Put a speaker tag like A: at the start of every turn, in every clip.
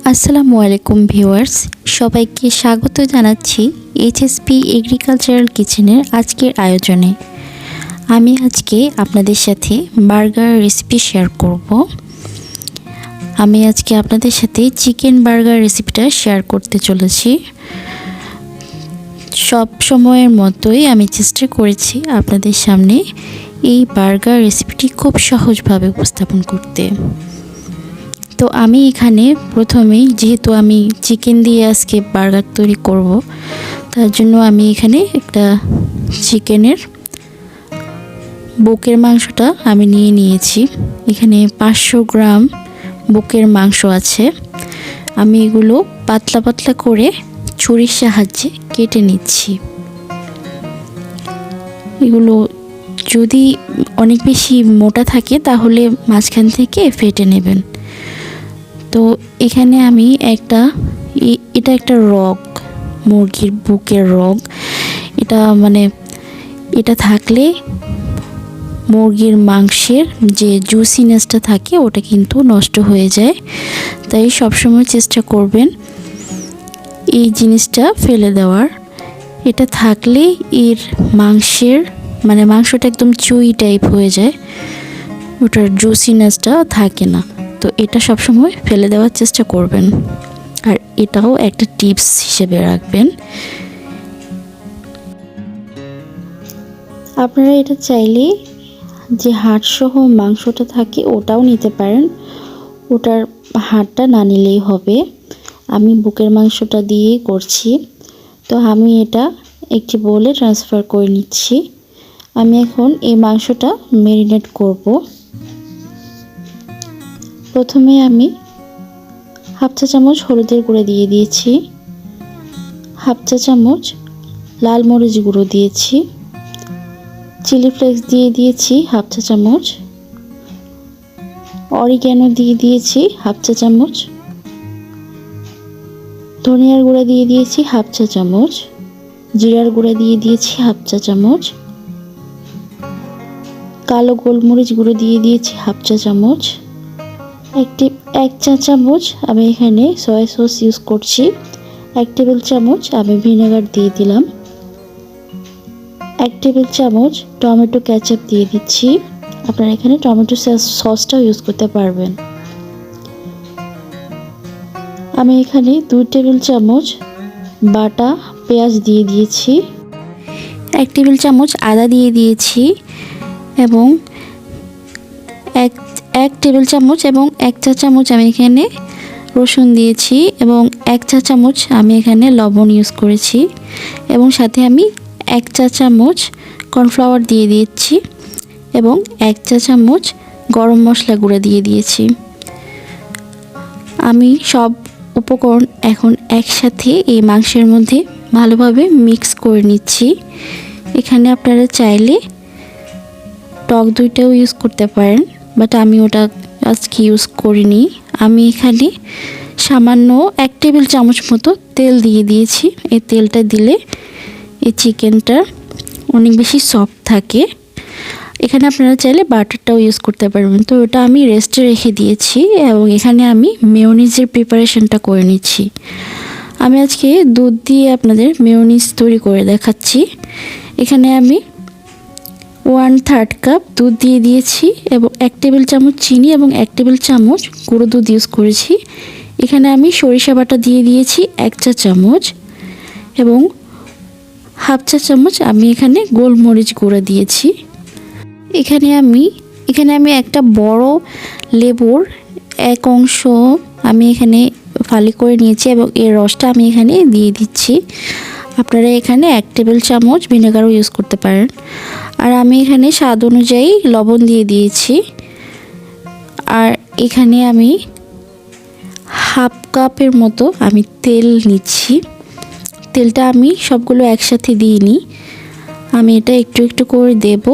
A: আসসালামু আলাইকুম ভিউয়ার্স, সবাইকে স্বাগত জানাচ্ছি এইচএসপি এগ্রিকালচারাল কিচেনের আজকের আয়োজনে। আমি আজকে আপনাদের সাথে বার্গার রেসিপি শেয়ার করব। আমি আজকে আপনাদের সাথে চিকেন বার্গার রেসিপিটা শেয়ার করতে চলেছি। সব সময়ের মতোই আমি চেষ্টা করেছি আপনাদের সামনে এই বার্গার রেসিপিটি খুব সহজভাবে উপস্থাপন করতে। তো আমি এখানে প্রথমেই যেহেতু আমি চিকেন দিয়ে আজকে বার্গার তৈরি করব, তার জন্য আমি এখানে একটা চিকেনের বুকের মাংসটা আমি নিয়েছি। এখানে 500 গ্রাম বুকের মাংস আছে। আমি এগুলো পাতলা পাতলা করে ছুরির সাহায্যে কেটে নিচ্ছি। এগুলো যদি অনেক বেশি মোটা থাকে তাহলে মাঝখান থেকে ফেটে নেবেন। তো এখানে আমি এটা একটা রগ, মুরগির বুকের রগ। এটা থাকলে মুরগির মাংসের যে জুসিনেসটা থাকে ওটা কিন্তু নষ্ট হয়ে যায়। তাই সবসময় চেষ্টা করবেন এই জিনিসটা ফেলে দেওয়ার। এটা থাকলে এর মাংসটা একদম চুই টাইপ হয়ে যায়, ওটার জুসিনেসটা থাকে না। তো এটা সবসময় ফেলে দেওয়ার চেষ্টা করবেন, আর এটাও একটা টিপস হিসেবে রাখবেন। আপনারা এটা চাইলে যে হাড়সহ মাংসটা থাকে ওটাও নিতে পারেন, ওটার হাড়টা না নিলেই হবে। আমি বুকের মাংসটা দিয়েই করছি। তো আমি এটা একটি বোলে ট্রান্সফার করে নিচ্ছি। আমি এখন এই মাংসটা ম্যারিনেট করব। প্রথমে আমি হাফ চা চামচ হলুদের গুঁড়ো দিয়ে দিয়েছি, হাফ চা চামচ লাল মরিচ গুঁড়ো দিয়েছি, চিলি ফ্লেক্স দিয়ে দিয়েছি হাফ চা চামচ, অরিগ্যানো দিয়ে দিয়েছি হাফ চা চামচ, ধনিয়ার গুঁড়া দিয়ে দিয়েছি হাফ চা চামচ, জিরার গুঁড়া দিয়ে দিয়েছি হাফ চা চামচ, কালো গোলমরিচ গুঁড়ো দিয়ে দিয়েছি হাফ চা চামচ, এক চা চামচ আমি এখানে সয়া সস ইউজ করছি, 1 টেবিল চামচ আমি ভিনেগার দিয়ে দিলাম, 1 টেবিল চামচ টমেটো কেচাপ দিয়ে দিচ্ছি। আপনারা এখানে টমেটো সসটাও ইউজ করতে পারবেন। আমি এখানে 2 টেবিল চামচ বাটা পেঁয়াজ দিয়ে দিয়েছি, 1 টেবিল চামচ আদা দিয়ে দিয়েছি, এবং এক টেবিল চামচ এবং 1 চা চামচ আমি এখানে রসুন দিয়েছি, এবং 1 চা চামচ আমি এখানে লবণ ইউজ করেছি, এবং সাথে আমি 1 চা চামচ কর্নফ্লাওয়ার দিয়ে দিয়েছি, এবং 1 চা চামচ গরম মশলা গুঁড়ো দিয়ে দিয়েছি। আমি সব উপকরণ এখন একসাথে এই মাংসের মধ্যে ভালোভাবে মিক্স করে নিচ্ছি। এখানে আপনারা চাইলে টক দইটাও ইউজ করতে পারেন, বাট আমি ওটা আজকে ইউজ করিনি। আমি এখানে সামান্য 1 টেবিল চামচ মতো তেল দিয়ে দিয়েছি। এই তেলটা দিলে এই চিকেনটা অনেক বেশি সফট থাকে। এখানে আপনারা চাইলে বাটারটাও ইউজ করতে পারবেন। তো ওটা আমি রেস্টে রেখে দিয়েছি, এবং এখানে আমি মেয়োনিজের প্রিপারেশনটা করে নিচ্ছি। আমি আজকে দুধ দিয়ে আপনাদের মেয়োনিজ তৈরি করে দেখাচ্ছি। এখানে আমি 1/3 কাপ দুধ দিয়ে দিয়েছি, এবং 1 টেবিল চামচ চিনি এবং 1 টেবিল চামচ গুঁড়ো দুধ ইউজ করেছি। এখানে আমি সরিষা বাটা দিয়ে দিয়েছি 1 চা চামচ, এবং হাফ চা চামচ আমি এখানে গোলমরিচ গুঁড়ো দিয়েছি। এখানে আমি একটা বড় লেবুর এক অংশ আমি এখানে ফালি করে নিয়েছি, এবং এর রসটা আমি এখানে দিয়ে দিচ্ছি। আপনারা এখানে 1 টেবিল চামচ ভিনেগারও ইউজ করতে পারেন। আর আমি এখানে স্বাদ অনুযায়ী লবণ দিয়ে দিয়েছি। আর এখানে আমি হাফ কাপের মতো আমি তেল নিচ্ছি। তেলটা আমি সবগুলো একসাথে দিইনি, আমি এটা একটু একটু করে দেব।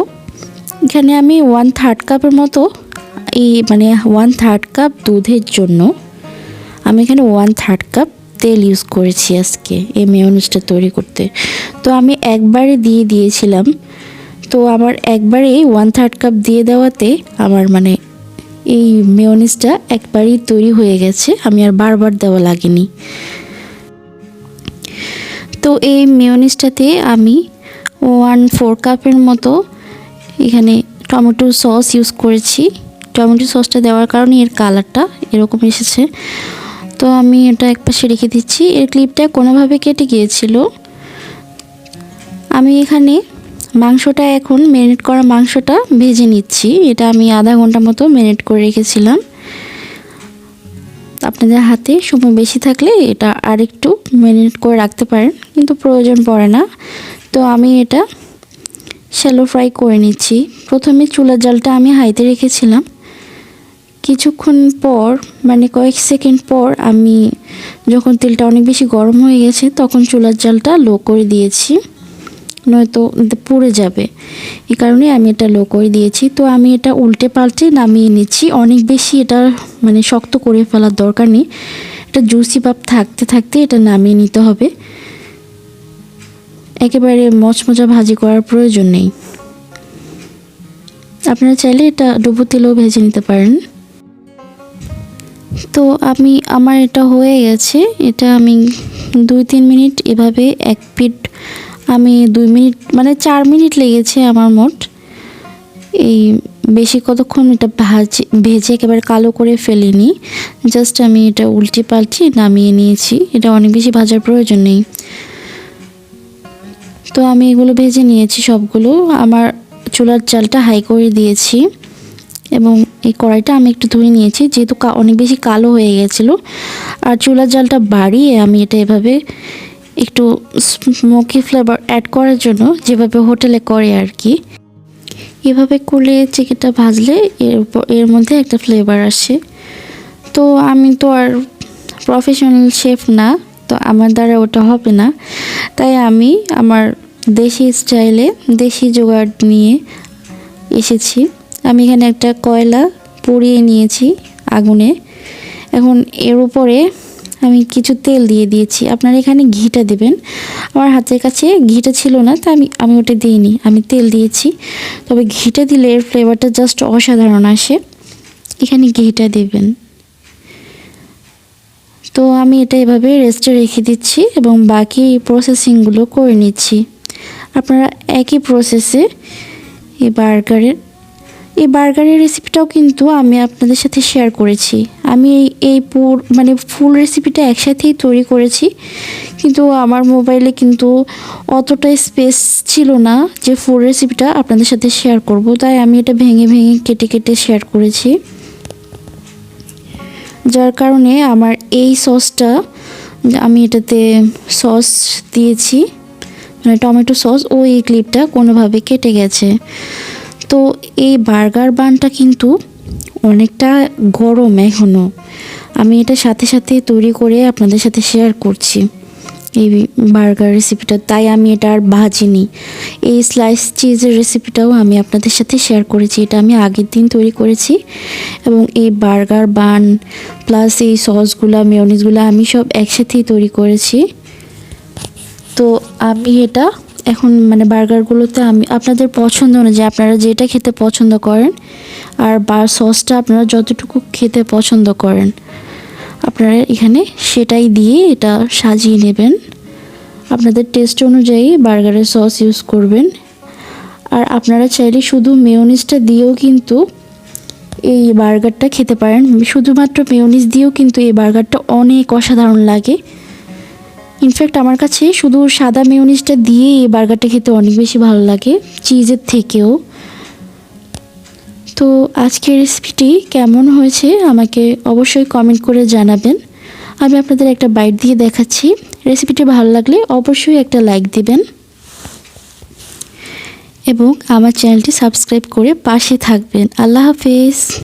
A: এখানে আমি 1/3 কাপের মতো 1/3 কাপ দুধের জন্য আমি এখানে 1/3 কাপ তেল ইউজ করেছি আজকে এই মেয়োনিজটা তৈরি করতে। তো আমি একবারে দিয়ে দিয়েছিলাম, তো আমার একবারে 1/3 কাপ দিয়ে দেওয়াতে আমার এই মেয়োনিজটা একবারই তৈরি হয়ে গেছে, আমি আর বারবার দেওয়া লাগেনি। তো এই মেয়োনিজটাতে আমি 1/4 কাপের মতো এখানে টমেটো সস ইউজ করেছি। টমেটো সসটা দেওয়ার কারণে এর কালারটা এরকম এসেছে। তো আমি এটা একপাশে রেখে দিচ্ছি। এর ক্লিপটা কোনোভাবে কেটে গিয়েছিল। আমি এখানে মাংসটা এখন ম্যারিনেট করা মাংসটা ভেজে নিচ্ছি। এটা আমি আধা ঘন্টা মতো ম্যারিনেট করে রেখেছিলাম। আপনাদের হাতে সময় বেশি থাকলে এটা আরেকটু ম্যারিনেট করে রাখতে পারেন, কিন্তু প্রয়োজন পড়ে না। তো আমি এটা শ্যালো ফ্রাই করে নিচ্ছি। প্রথমে চুলার জালটা আমি হাইতে রেখেছিলাম। কিছুক্ষণ পর মানে কয়েক সেকেন্ড পর আমি যখন তেলটা অনেক বেশি গরম হয়ে গেছে তখন চুলার জালটা লো করে দিয়েছি, নয়তো পুড়ে যাবে। এই কারণে আমি এটা লো করে দিয়েছি। তো আমি এটা উল্টে পাল্টে নামিয়ে নিচ্ছি। অনেক বেশি এটা মানে শক্ত করে ফেলার দরকার নেই, এটা জুসি ভাব থাকতে থাকতে এটা নামিয়ে নিতে হবে। একেবারে মচমচা ভাজি করার প্রয়োজন নেই। আপনারা চাইলে এটা ডুবো তেলেও ভেজে নিতে পারেন। তো আমার এটা হয়ে গেছে। এটা আমি 2-3 মিনিট এভাবে এক পিঠ আমি 2 মিনিট মানে 4 মিনিট লেগেছে আমার মোট। এই বেশি কতক্ষণ এটা ভেজে একেবারে কালো করে ফেলিনি, জাস্ট আমি এটা উল্টে পাল্টে নামিয়ে নিয়েছি। এটা অনেক বেশি ভাজার প্রয়োজন নেই। তো আমি এগুলো ভেজে নিয়েছি সবগুলো। আমার চুলার জালটা হাই করে দিয়েছি এবং এই কড়াইটা আমি একটু ধুয়ে নিয়েছি, যেহেতু অনেক বেশি কালো হয়ে গেছিলো। আর চুলার জালটা বাড়িয়ে আমি এটা এভাবে একটু স্মোকি ফ্লেভার অ্যাড করার জন্য, যেভাবে হোটেলে করে আর কি, এভাবে করলে চিকেনটা ভাজলে এর মধ্যে একটা ফ্লেভার আসে। তো আমি তো আর প্রফেশনাল শেফ না, তো আমার দ্বারা ওটা হবে না। তাই আমি আমার দেশি স্টাইলে দেশি জোগাড় নিয়ে এসেছি। আমি এখানে একটা কয়লা পুড়িয়ে নিয়েছি আগুনে। এখন এর উপরে আমি কিছু তেল দিয়ে দিয়েছি। আপনারা এখানে ঘিটা দেবেন। আমার হাতের কাছে ঘিটা ছিল না, তাই আমি ওটা দিইনি, আমি তেল দিয়েছি। তবে ঘিটা দিলে এর ফ্লেভারটা জাস্ট অসাধারণ আসে। এখানে ঘিটা দেবেন। তো আমি এটা এভাবে রেস্টে রেখে দিচ্ছি এবং বাকি প্রসেসিংগুলো করে নিচ্ছি। আপনারা একই প্রসেসে এই বার্গারের রেসিপিটাও কিন্তু আমি আপনাদের সাথে শেয়ার করেছি। আমি এই ফুল রেসিপিটা একসাথেই তৈরি করেছি, কিন্তু আমার মোবাইলে কিন্তু অতটা স্পেস ছিল না যে ফুল রেসিপিটা আপনাদের সাথে শেয়ার করব, তাই আমি এটা ভেঙে ভেঙে কেটে কেটে শেয়ার করেছি। যার কারণে আমার এই সসটা আমি এটাতে সস দিয়েছি, মানে টমেটো সস, এই ক্লিপটা কোনোভাবে কেটে গেছে। তো এই বার্গার বানটা কিন্তু অনেকটা গরম এখনও। আমি এটা সাথে সাথে তৈরি করে আপনাদের সাথে শেয়ার করছি এই বার্গার রেসিপিটা, তাই আমি এটা আর ভাজিনি। এই স্লাইস চিজের রেসিপিটাও আমি আপনাদের সাথে শেয়ার করেছি, এটা আমি আগের দিন তৈরি করেছি। এবং এই বার্গার বান প্লাস এই সসগুলা মেয়োনিজগুলো আমি সব একসাথেই তৈরি করেছি। তো আমি এটা এখন মানে বার্গারগুলোতে আমি আপনাদের পছন্দ অনুযায়ী আপনারা যেটা খেতে পছন্দ করেন আর সসটা আপনারা যতটুকু খেতে পছন্দ করেন আপনারা এখানে সেটাই দিয়ে এটা সাজিয়ে নেবেন। আপনাদের টেস্ট অনুযায়ী বার্গারের সস ইউজ করবেন। আর আপনারা চাইলে শুধু মেয়োনিজটা দিয়েও কিন্তু এই বার্গারটা খেতে পারেন। শুধুমাত্র মেয়োনিজ দিয়েও কিন্তু এই বার্গারটা অনেক অসাধারণ লাগে। ইনফ্যাক্ট আমার কাছে শুধু সাদা মেয়োনিজটা দিয়ে এই বার্গারটা খেতে অনেক বেশি ভালো লাগে চিজের থেকেও। তো আজকের রেসিপিটি কেমন হয়েছে আমাকে অবশ্যই কমেন্ট করে জানাবেন। আমি আপনাদের একটা বাইট দিয়ে দেখাচ্ছি। রেসিপিটি ভালো লাগলে অবশ্যই একটা লাইক দিবেন এবং আমার চ্যানেলটি সাবস্ক্রাইব করে পাশে থাকবেন। আল্লাহ হাফেজ।